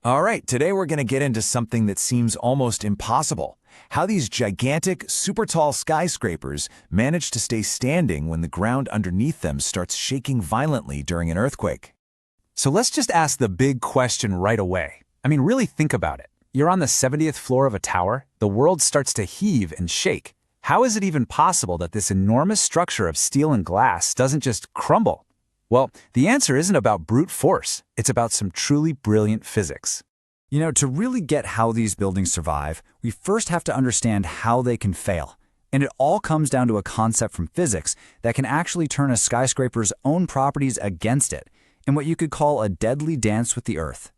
All right, today we're going to get into something that seems almost impossible. How these gigantic, super tall skyscrapers manage to stay standing when the ground underneath them starts shaking violently during an earthquake. So let's just ask the big question right away. Really think about it. You're on the 70th floor of a tower, the world starts to heave and shake. How is it even possible that this enormous structure of steel and glass doesn't just crumble? Well, the answer isn't about brute force. It's about some truly brilliant physics. To really get how these buildings survive, we first have to understand how they can fail. And it all comes down to a concept from physics that can actually turn a skyscraper's own properties against it, in what you could call a deadly dance with the earth.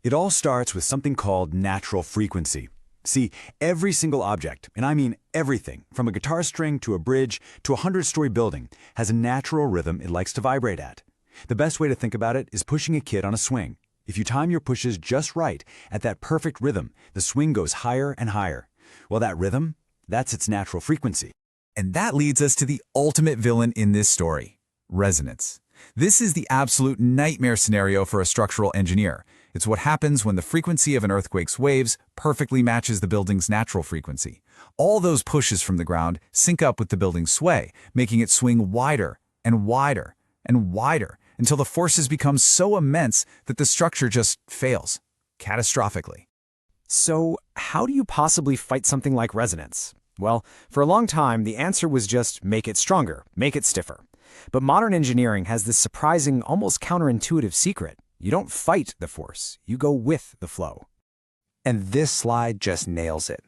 It all starts with something called natural frequency. See, every single object, and I mean everything, from a guitar string to a bridge to a 100-story building, has a natural rhythm it likes to vibrate at. The best way to think about it is pushing a kid on a swing. If you time your pushes just right, at that perfect rhythm, the swing goes higher and higher. Well, that rhythm, that's its natural frequency. And that leads us to the ultimate villain in this story, resonance. This is the absolute nightmare scenario for a structural engineer. It's what happens when the frequency of an earthquake's waves perfectly matches the building's natural frequency. All those pushes from the ground sync up with the building's sway, making it swing wider and wider and wider until the forces become so immense that the structure just fails, catastrophically. So, how do you possibly fight something like resonance? Well, for a long time, the answer was just make it stronger, make it stiffer. But modern engineering has this surprising, almost counterintuitive secret. You don't fight the force, you go with the flow. And this slide just nails it.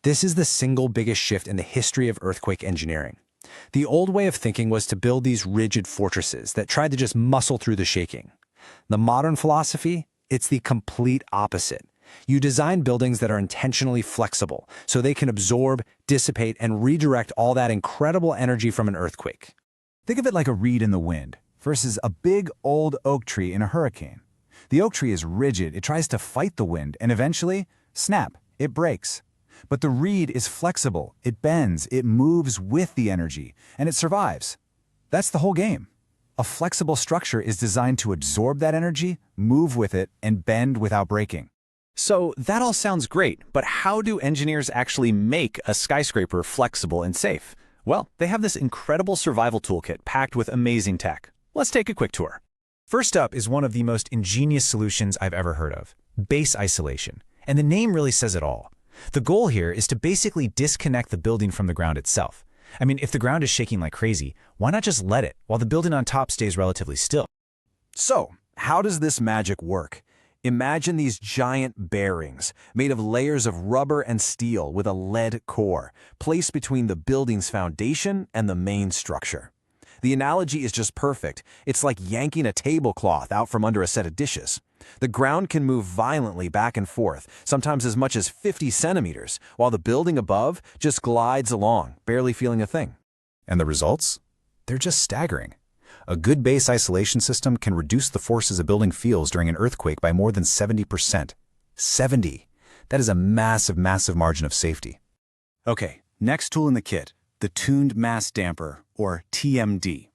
This is the single biggest shift in the history of earthquake engineering. The old way of thinking was to build these rigid fortresses that tried to just muscle through the shaking. The modern philosophy, it's the complete opposite. You design buildings that are intentionally flexible, so they can absorb, dissipate, and redirect all that incredible energy from an earthquake. Think of it like a reed in the wind versus a big old oak tree in a hurricane. The oak tree is rigid, it tries to fight the wind, and eventually, snap, it breaks. But the reed is flexible, it bends, it moves with the energy, and it survives. That's the whole game. A flexible structure is designed to absorb that energy, move with it, and bend without breaking. So that all sounds great, but how do engineers actually make a skyscraper flexible and safe? Well, they have this incredible survival toolkit packed with amazing tech. Let's take a quick tour. First up is one of the most ingenious solutions I've ever heard of, base isolation. And the name really says it all. The goal here is to basically disconnect the building from the ground itself. If the ground is shaking like crazy, why not just let it while the building on top stays relatively still? So, how does this magic work? Imagine these giant bearings made of layers of rubber and steel with a lead core placed between the building's foundation and the main structure. The analogy is just perfect. It's like yanking a tablecloth out from under a set of dishes. The ground can move violently back and forth, sometimes as much as 50 centimeters, while the building above just glides along, barely feeling a thing. And the results? They're just staggering. A good base isolation system can reduce the forces a building feels during an earthquake by more than 70%. 70! That is a massive, massive margin of safety. Okay, next tool in the kit, the Tuned Mass Damper, or TMD.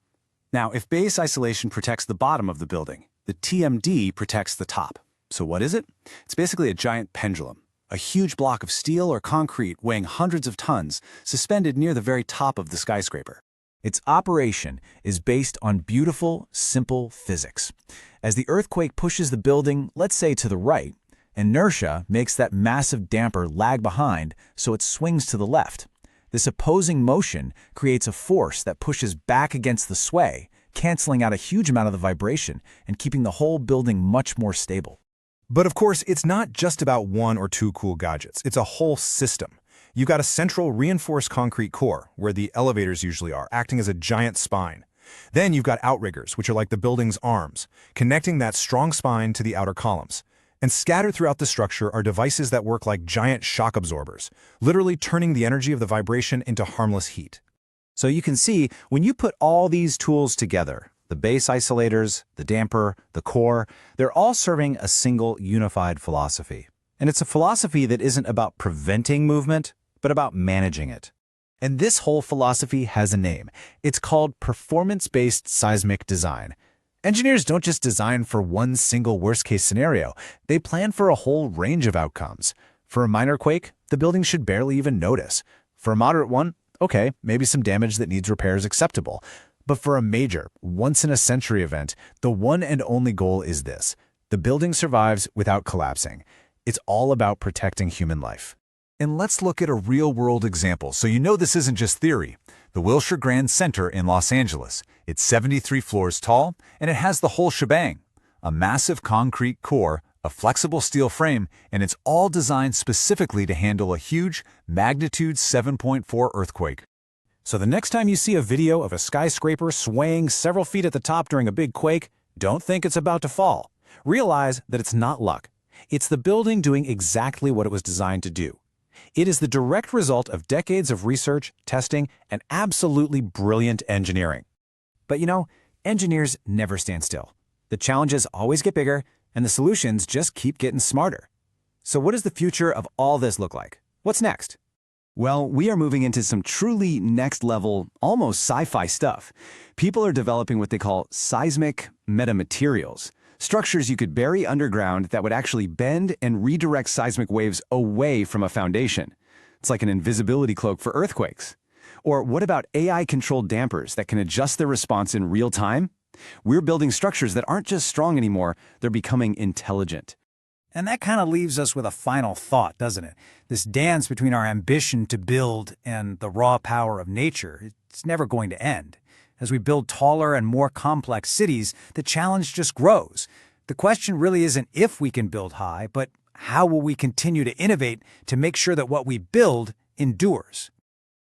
Now, if base isolation protects the bottom of the building, the TMD protects the top. So what is it? It's basically a giant pendulum, a huge block of steel or concrete weighing hundreds of tons, suspended near the very top of the skyscraper. Its operation is based on beautiful, simple physics. As the earthquake pushes the building, let's say to the right, inertia makes that massive damper lag behind so it swings to the left. This opposing motion creates a force that pushes back against the sway, canceling out a huge amount of the vibration and keeping the whole building much more stable. But of course, it's not just about one or two cool gadgets. It's a whole system. You've got a central reinforced concrete core, where the elevators usually are, acting as a giant spine. Then you've got outriggers, which are like the building's arms, connecting that strong spine to the outer columns. And scattered throughout the structure are devices that work like giant shock absorbers, literally turning the energy of the vibration into harmless heat. So you can see, when you put all these tools together, the base isolators, the damper, the core, they're all serving a single unified philosophy. And it's a philosophy that isn't about preventing movement, but about managing it. And this whole philosophy has a name. It's called performance-based seismic design. Engineers don't just design for one single worst-case scenario. They plan for a whole range of outcomes. For a minor quake, the building should barely even notice. For a moderate one, okay, maybe some damage that needs repair is acceptable. But for a major, once-in-a-century event, the one and only goal is this: the building survives without collapsing. It's all about protecting human life. And let's look at a real-world example so you know this isn't just theory. The Wilshire Grand Center in Los Angeles. It's 73 floors tall, and it has the whole shebang. A massive concrete core, a flexible steel frame, and it's all designed specifically to handle a huge, magnitude 7.4 earthquake. So the next time you see a video of a skyscraper swaying several feet at the top during a big quake, don't think it's about to fall. Realize that it's not luck. It's the building doing exactly what it was designed to do. It is the direct result of decades of research, testing, and absolutely brilliant engineering. But you know, engineers never stand still. The challenges always get bigger, and the solutions just keep getting smarter. So what does the future of all this look like? What's next? Well, we are moving into some truly next-level, almost sci-fi stuff. People are developing what they call seismic metamaterials, structures you could bury underground that would actually bend and redirect seismic waves away from a foundation. It's like an invisibility cloak for earthquakes. Or what about AI-controlled dampers that can adjust their response in real time? We're building structures that aren't just strong anymore, they're becoming intelligent. And that kind of leaves us with a final thought, doesn't it? This dance between our ambition to build and the raw power of nature, it's never going to end. As we build taller and more complex cities, the challenge just grows. The question really isn't if we can build high, but how will we continue to innovate to make sure that what we build endures?